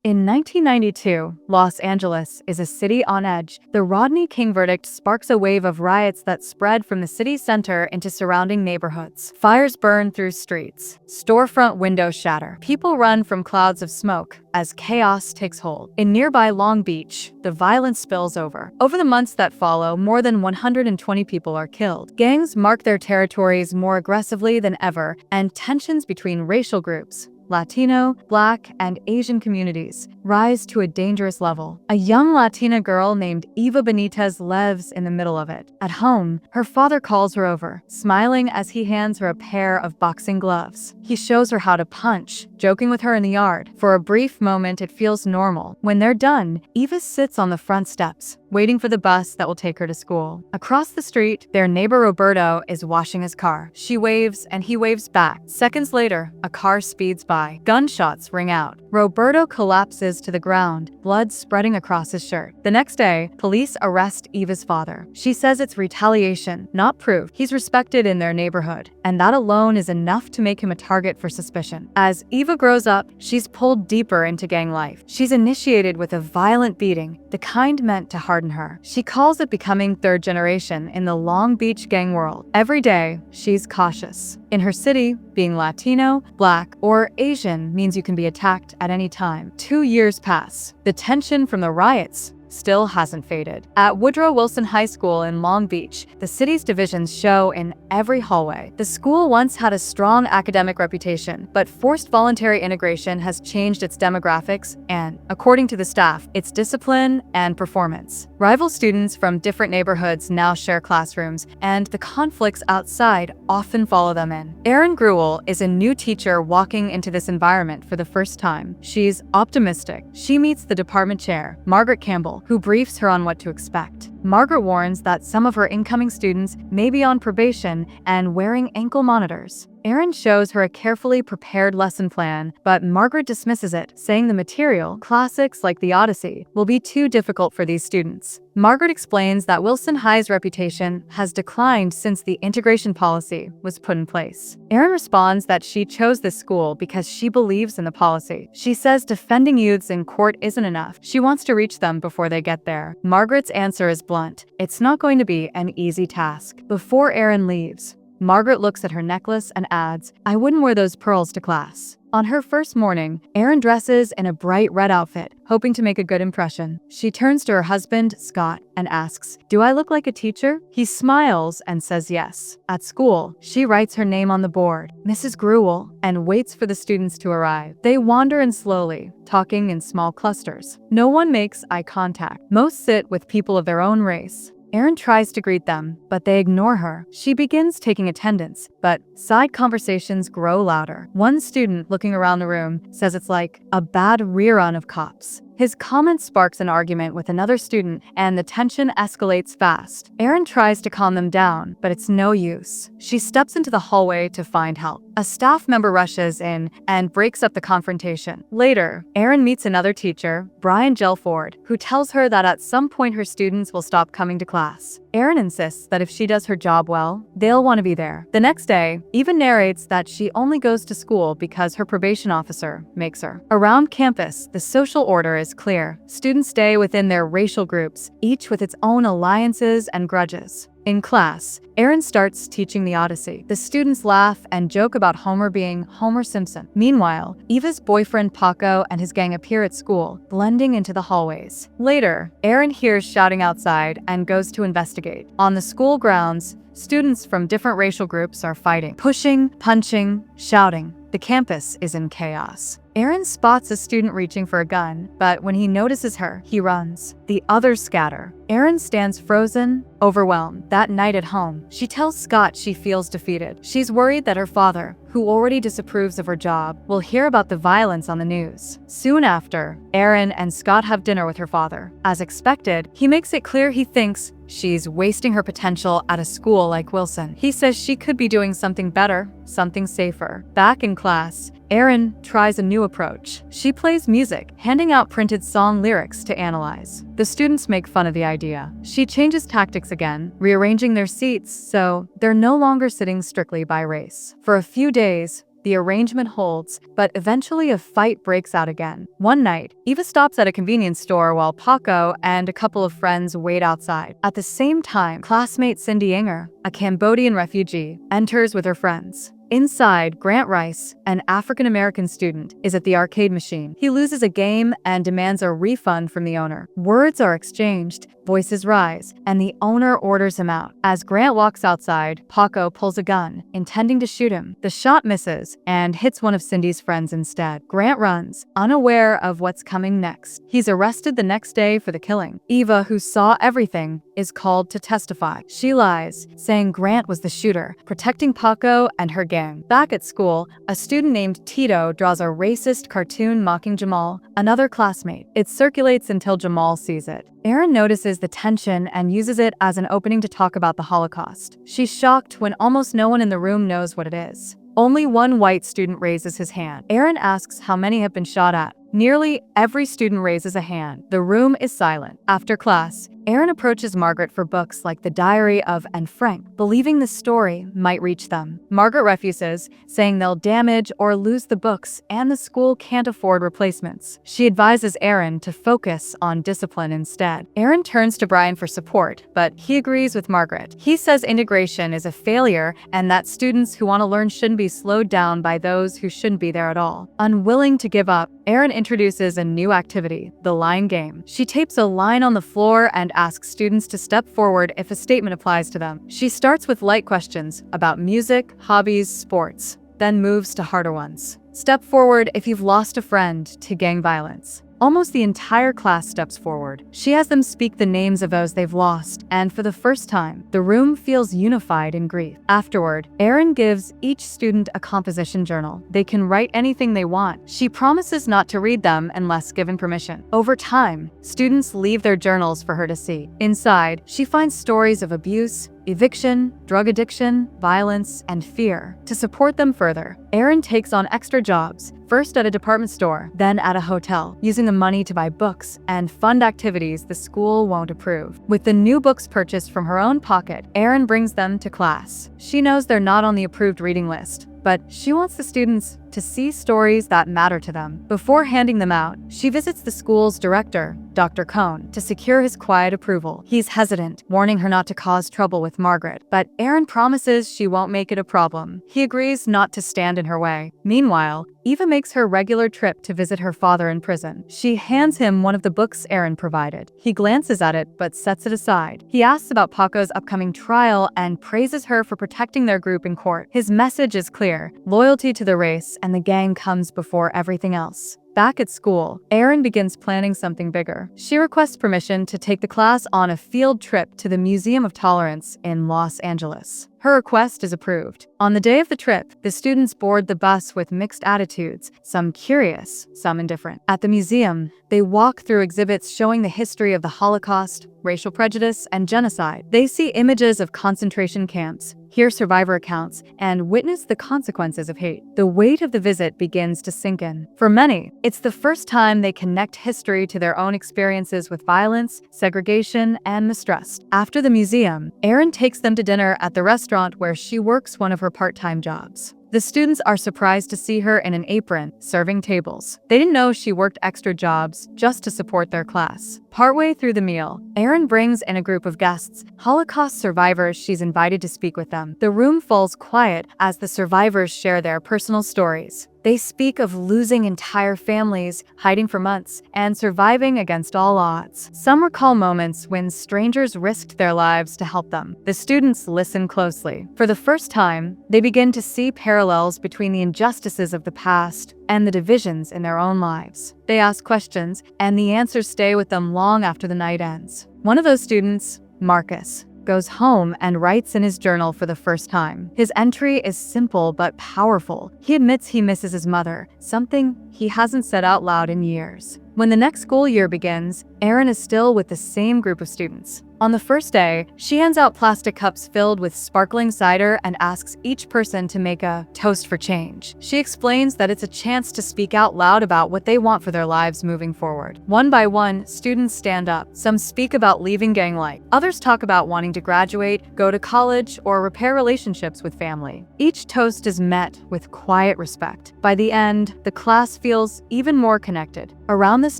In 1992, Los Angeles is a city on edge. The Rodney King verdict sparks a wave of riots that spread from the city's center into surrounding neighborhoods. Fires burn through streets. Storefront windows shatter. People run from clouds of smoke as chaos takes hold. In nearby Long Beach, the violence spills over. Over the months that follow, more than 120 people are killed. Gangs mark their territories more aggressively than ever, and tensions between racial groups, Latino, Black, and Asian communities rise to a dangerous level. A young Latina girl named Eva Benitez lives in the middle of it. At home, her father calls her over, smiling as he hands her a pair of boxing gloves. He shows her how to punch, joking with her in the yard. For a brief moment, it feels normal. When they're done, Eva sits on the front steps, waiting for the bus that will take her to school. Across the street, their neighbor Roberto is washing his car. She waves and he waves back. Seconds later, a car speeds by. Gunshots ring out. Roberto collapses to the ground, blood spreading across his shirt. The next day, police arrest Eva's father. She says it's retaliation, not proof. He's respected in their neighborhood, and that alone is enough to make him a target for suspicion. As Eva grows up, she's pulled deeper into gang life. She's initiated with a violent beating, the kind meant to harden her. She calls it becoming third generation in the Long Beach gang world. Every day, she's cautious. In her city, being Latino, Black, or Asian means you can be attacked at any time. 2 years pass. The tension from the riots still hasn't faded. At Woodrow Wilson High School in Long Beach, the city's divisions show in every hallway. The school once had a strong academic reputation, but forced voluntary integration has changed its demographics and, according to the staff, its discipline and performance. Rival students from different neighborhoods now share classrooms, and the conflicts outside often follow them in. Erin Gruwell is a new teacher walking into this environment for the first time. She's optimistic. She meets the department chair, Margaret Campbell, who briefs her on what to expect. Margaret warns that some of her incoming students may be on probation and wearing ankle monitors. Erin shows her a carefully prepared lesson plan, but Margaret dismisses it, saying the material, classics like the Odyssey, will be too difficult for these students. Margaret explains that Wilson High's reputation has declined since the integration policy was put in place. Erin responds that she chose this school because she believes in the policy. She says defending youths in court isn't enough. She wants to reach them before they get there. Margaret's answer is blunt. It's not going to be an easy task. Before Erin leaves, Margaret looks at her necklace and adds, "I wouldn't wear those pearls to class." On her first morning, Erin dresses in a bright red outfit, hoping to make a good impression. She turns to her husband, Scott, and asks, "Do I look like a teacher?" He smiles and says yes. At school, she writes her name on the board, Mrs. Gruwell, and waits for the students to arrive. They wander in slowly, talking in small clusters. No one makes eye contact. Most sit with people of their own race. Erin tries to greet them, but they ignore her. She begins taking attendance, but side conversations grow louder. One student, looking around the room, says it's like a bad rerun of Cops. His comment sparks an argument with another student, and the tension escalates fast. Erin tries to calm them down, but it's no use. She steps into the hallway to find help. A staff member rushes in and breaks up the confrontation. Later, Erin meets another teacher, Brian Gelford, who tells her that at some point her students will stop coming to class. Erin insists that if she does her job well, they'll want to be there. The next day, Eva narrates that she only goes to school because her probation officer makes her. Around campus, the social order is clear. Students stay within their racial groups, each with its own alliances and grudges. In class, Erin starts teaching the Odyssey. The students laugh and joke about Homer being Homer Simpson. Meanwhile, Eva's boyfriend Paco and his gang appear at school, blending into the hallways. Later, Erin hears shouting outside and goes to investigate. On the school grounds, students from different racial groups are fighting, pushing, punching, shouting. The campus is in chaos. Erin spots a student reaching for a gun, but when he notices her, he runs. The others scatter. Erin stands frozen, overwhelmed. That night at home, she tells Scott she feels defeated. She's worried that her father, who already disapproves of her job, will hear about the violence on the news. Soon after, Erin and Scott have dinner with her father. As expected, he makes it clear he thinks she's wasting her potential at a school like Wilson. He says she could be doing something better, something safer. Back in class, Erin tries a new approach. She plays music, handing out printed song lyrics to analyze. The students make fun of the idea. She changes tactics again, rearranging their seats so they're no longer sitting strictly by race. For a few days, The arrangement holds, but eventually a fight breaks out again. One night, Eva stops at a convenience store while Paco and a couple of friends wait outside. At the same time, classmate Cindy Inger, a Cambodian refugee, enters with her friends. Inside, Grant Rice, an African-American student, is at the arcade machine. He loses a game and demands a refund from the owner. Words are exchanged, voices rise, and the owner orders him out. As Grant walks outside, Paco pulls a gun, intending to shoot him. The shot misses and hits one of Cindy's friends instead. Grant runs, unaware of what's coming next. He's arrested the next day for the killing. Eva, who saw everything, is called to testify. She lies, saying Grant was the shooter, protecting Paco and her gang. Back at school, a student named Tito draws a racist cartoon mocking Jamal, another classmate. It circulates until Jamal sees it. Erin notices the tension and uses it as an opening to talk about the Holocaust. She's shocked when almost no one in the room knows what it is. Only one white student raises his hand. Erin asks how many have been shot at. Nearly every student raises a hand. The room is silent. After class, Erin approaches Margaret for books like The Diary of Anne Frank, believing the story might reach them. Margaret refuses, saying they'll damage or lose the books and the school can't afford replacements. She advises Erin to focus on discipline instead. Erin turns to Brian for support, but he agrees with Margaret. He says integration is a failure and that students who want to learn shouldn't be slowed down by those who shouldn't be there at all. Unwilling to give up, Erin introduces a new activity, the line game. She tapes a line on the floor and asks students to step forward if a statement applies to them. She starts with light questions about music, hobbies, sports, then moves to harder ones. Step forward if you've lost a friend to gang violence. Almost the entire class steps forward. She has them speak the names of those they've lost, and for the first time, the room feels unified in grief. Afterward, Erin gives each student a composition journal. They can write anything they want. She promises not to read them unless given permission. Over time, students leave their journals for her to see. Inside, she finds stories of abuse, eviction, drug addiction, violence, and fear. To support them further, Erin takes on extra jobs, first at a department store, then at a hotel, using the money to buy books and fund activities the school won't approve. With the new books purchased from her own pocket, Erin brings them to class. She knows they're not on the approved reading list, but she wants the students to see stories that matter to them. Before handing them out, she visits the school's director, Dr. Cohn, to secure his quiet approval. He's hesitant, warning her not to cause trouble with Margaret, but Erin promises she won't make it a problem. He agrees not to stand in her way. Meanwhile, Eva makes her regular trip to visit her father in prison. She hands him one of the books Erin provided. He glances at it, but sets it aside. He asks about Paco's upcoming trial and praises her for protecting their group in court. His message is clear: loyalty to the race and the gang comes before everything else. Back at school, Erin begins planning something bigger. She requests permission to take the class on a field trip to the Museum of Tolerance in Los Angeles. Her request is approved. On the day of the trip, the students board the bus with mixed attitudes, some curious, some indifferent. At the museum, they walk through exhibits showing the history of the Holocaust, racial prejudice, and genocide. They see images of concentration camps, hear survivor accounts, and witness the consequences of hate. The weight of the visit begins to sink in. For many, it's the first time they connect history to their own experiences with violence, segregation, and mistrust. After the museum, Erin takes them to dinner at the restaurant where she works one of her part-time jobs. The students are surprised to see her in an apron, serving tables. They didn't know she worked extra jobs just to support their class. Partway through the meal, Erin brings in a group of guests, Holocaust survivors she's invited to speak with them. The room falls quiet as the survivors share their personal stories. They speak of losing entire families, hiding for months, and surviving against all odds. Some recall moments when strangers risked their lives to help them. The students listen closely. For the first time, they begin to see parallels between the injustices of the past and the divisions in their own lives. They ask questions, and the answers stay with them long after the night ends. One of those students, Marcus, goes home and writes in his journal for the first time. His entry is simple but powerful. He admits he misses his mother, something he hasn't said out loud in years. When the next school year begins, Erin is still with the same group of students. On the first day, she hands out plastic cups filled with sparkling cider and asks each person to make a toast for change. She explains that it's a chance to speak out loud about what they want for their lives moving forward. One by one, students stand up. Some speak about leaving gang life. Others talk about wanting to graduate, go to college, or repair relationships with family. Each toast is met with quiet respect. By the end, the class feels even more connected. Around this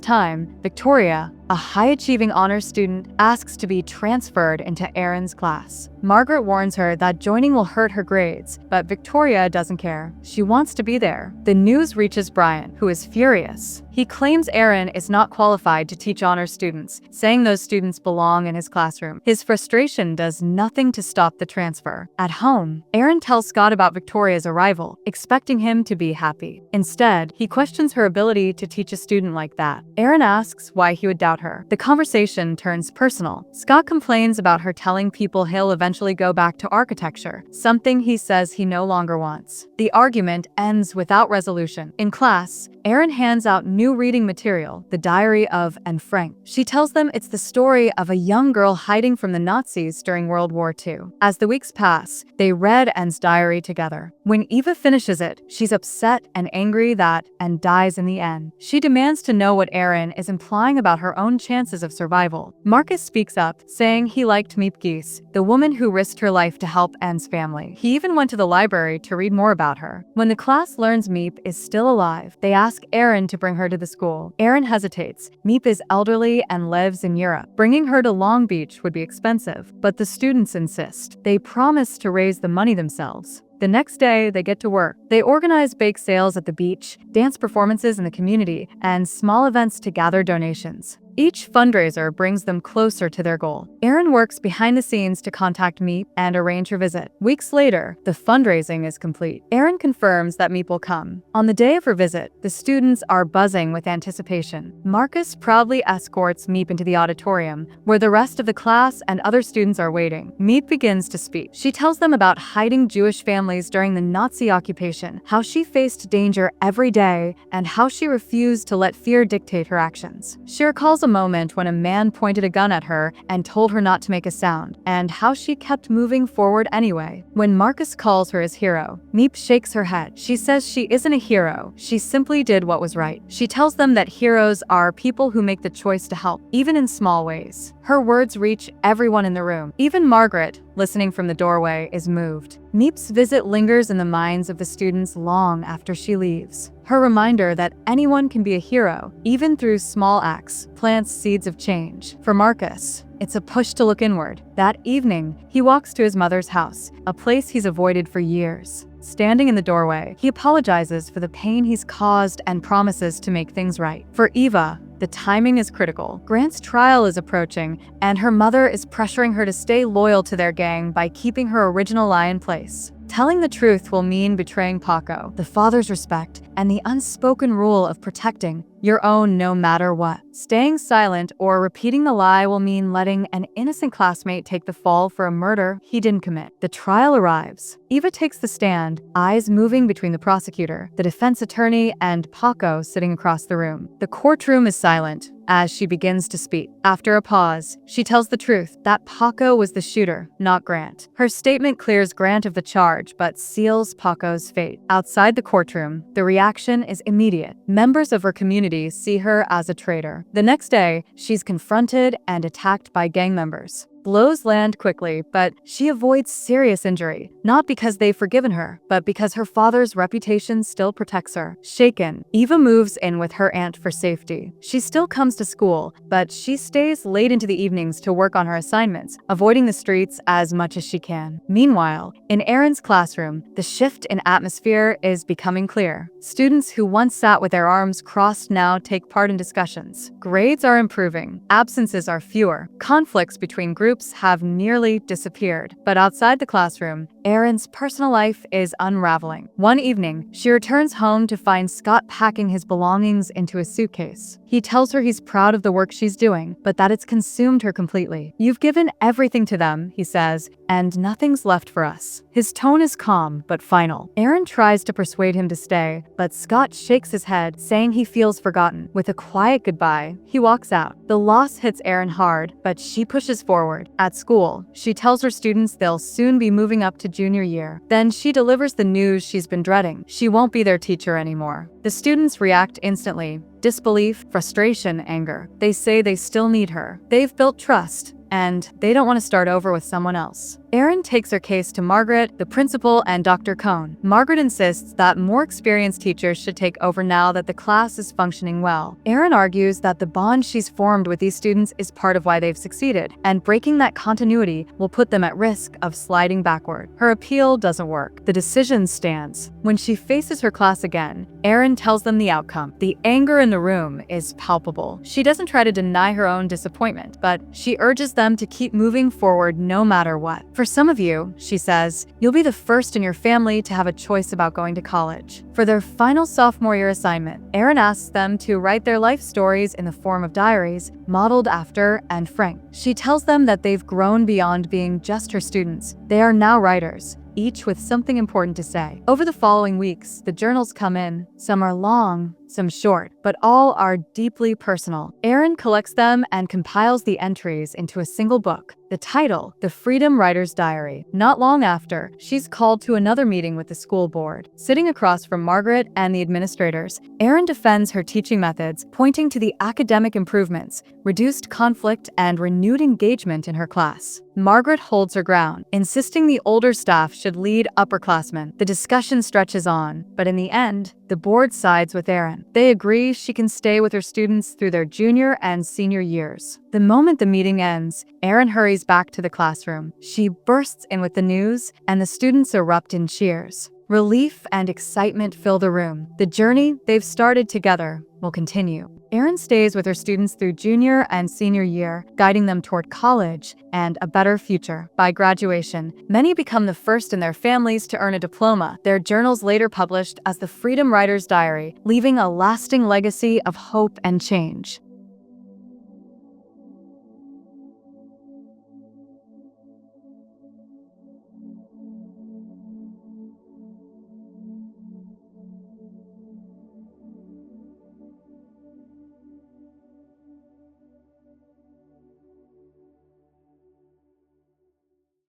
time, Victoria, a high-achieving honors student, asks to be transferred into Erin's class. Margaret warns her that joining will hurt her grades, but Victoria doesn't care. She wants to be there. The news reaches Brian, who is furious. He claims Erin is not qualified to teach honors students, saying those students belong in his classroom. His frustration does nothing to stop the transfer. At home, Erin tells Scott about Victoria's arrival, expecting him to be happy. Instead, he questions her ability to teach a student like that. Erin asks why he would doubt her. The conversation turns personal. Scott complains about her telling people he'll eventually go back to architecture, something he says he no longer wants. The argument ends without resolution. In class, Erin hands out new reading material, The Diary of Anne Frank. She tells them it's the story of a young girl hiding from the Nazis during World War II. As the weeks pass, they read Anne's diary together. When Eva finishes it, she's upset and angry that Anne dies in the end. She demands to know what Erin is implying about her own chances of survival. Marcus speaks up, saying he liked Miep Gies, the woman who risked her life to help Anne's family. He even went to the library to read more about her. When the class learns Miep is still alive, they ask Erin to bring her to the school. Erin hesitates. Miep is elderly and lives in Europe. Bringing her to Long Beach would be expensive, but the students insist. They promise to raise the money themselves. The next day, they get to work. They organize bake sales at the beach, dance performances in the community, and small events to gather donations. Each fundraiser brings them closer to their goal. Erin works behind the scenes to contact Miep and arrange her visit. Weeks later, the fundraising is complete. Erin confirms that Miep will come. On the day of her visit, the students are buzzing with anticipation. Marcus proudly escorts Miep into the auditorium, where the rest of the class and other students are waiting. Miep begins to speak. She tells them about hiding Jewish families during the Nazi occupation, how she faced danger every day, and how she refused to let fear dictate her actions. She recalls a moment when a man pointed a gun at her and told her not to make a sound, and how she kept moving forward anyway. When Marcus calls her his hero, Miep shakes her head. She says she isn't a hero, she simply did what was right. She tells them that heroes are people who make the choice to help, even in small ways. Her words reach everyone in the room. Even Margaret, listening from the doorway, is moved. Miep's visit lingers in the minds of the students long after she leaves. Her reminder that anyone can be a hero, even through small acts, plants seeds of change. For Marcus, it's a push to look inward. That evening, he walks to his mother's house, a place he's avoided for years. Standing in the doorway, he apologizes for the pain he's caused and promises to make things right. For Eva, the timing is critical. Grant's trial is approaching, and her mother is pressuring her to stay loyal to their gang by keeping her original lie in place. Telling the truth will mean betraying Paco, the father's respect, and the unspoken rule of protecting your own no matter what. Staying silent or repeating the lie will mean letting an innocent classmate take the fall for a murder he didn't commit. The trial arrives. Eva takes the stand, eyes moving between the prosecutor, the defense attorney, and Paco sitting across the room. The courtroom is silent as she begins to speak. After a pause, she tells the truth, that Paco was the shooter, not Grant. Her statement clears Grant of the charge, but seals Paco's fate. Outside the courtroom, the reaction is immediate. Members of her community see her as a traitor. The next day, she's confronted and attacked by gang members. Blows land quickly, but she avoids serious injury, not because they've forgiven her, but because her father's reputation still protects her. Shaken, Eva moves in with her aunt for safety. She still comes to school, but she stays late into the evenings to work on her assignments, avoiding the streets as much as she can. Meanwhile, in Erin's classroom, the shift in atmosphere is becoming clear. Students who once sat with their arms crossed now take part in discussions. Grades are improving. Absences are fewer. Conflicts between groups have nearly disappeared. But outside the classroom, Erin's personal life is unraveling. One evening, she returns home to find Scott packing his belongings into a suitcase. He tells her he's proud of the work she's doing, but that it's consumed her completely. "You've given everything to them," he says, "and nothing's left for us." His tone is calm, but final. Erin tries to persuade him to stay, but Scott shakes his head, saying he feels forgotten. With a quiet goodbye, he walks out. The loss hits Erin hard, but she pushes forward. At school, she tells her students they'll soon be moving up to junior year. Then she delivers the news she's been dreading. She won't be their teacher anymore. The students react instantly. Disbelief, frustration, anger. They say they still need her. They've built trust, and they don't want to start over with someone else. Erin takes her case to Margaret, the principal, and Dr. Cohn. Margaret insists that more experienced teachers should take over now that the class is functioning well. Erin argues that the bond she's formed with these students is part of why they've succeeded, and breaking that continuity will put them at risk of sliding backward. Her appeal doesn't work. The decision stands. When she faces her class again, Erin tells them the outcome. The anger in the room is palpable. She doesn't try to deny her own disappointment, but she urges them to keep moving forward no matter what. "For some of you," she says, "you'll be the first in your family to have a choice about going to college." For their final sophomore year assignment, Erin asks them to write their life stories in the form of diaries, modeled after Anne Frank. She tells them that they've grown beyond being just her students. They are now writers, each with something important to say. Over the following weeks, the journals come in. Some are long, some short, but all are deeply personal. Erin collects them and compiles the entries into a single book. The title, The Freedom Writer's Diary. Not long after, she's called to another meeting with the school board. Sitting across from Margaret and the administrators, Erin defends her teaching methods, pointing to the academic improvements, reduced conflict, and renewed engagement in her class. Margaret holds her ground, insisting the older staff should lead upperclassmen. The discussion stretches on, but in the end, the board sides with Erin. They agree she can stay with her students through their junior and senior years. The moment the meeting ends, Erin hurries back to the classroom. She bursts in with the news, and the students erupt in cheers. Relief and excitement fill the room. The journey they've started together will continue. Erin stays with her students through junior and senior year, guiding them toward college and a better future. By graduation, many become the first in their families to earn a diploma, their journals later published as the Freedom Writer's Diary, leaving a lasting legacy of hope and change.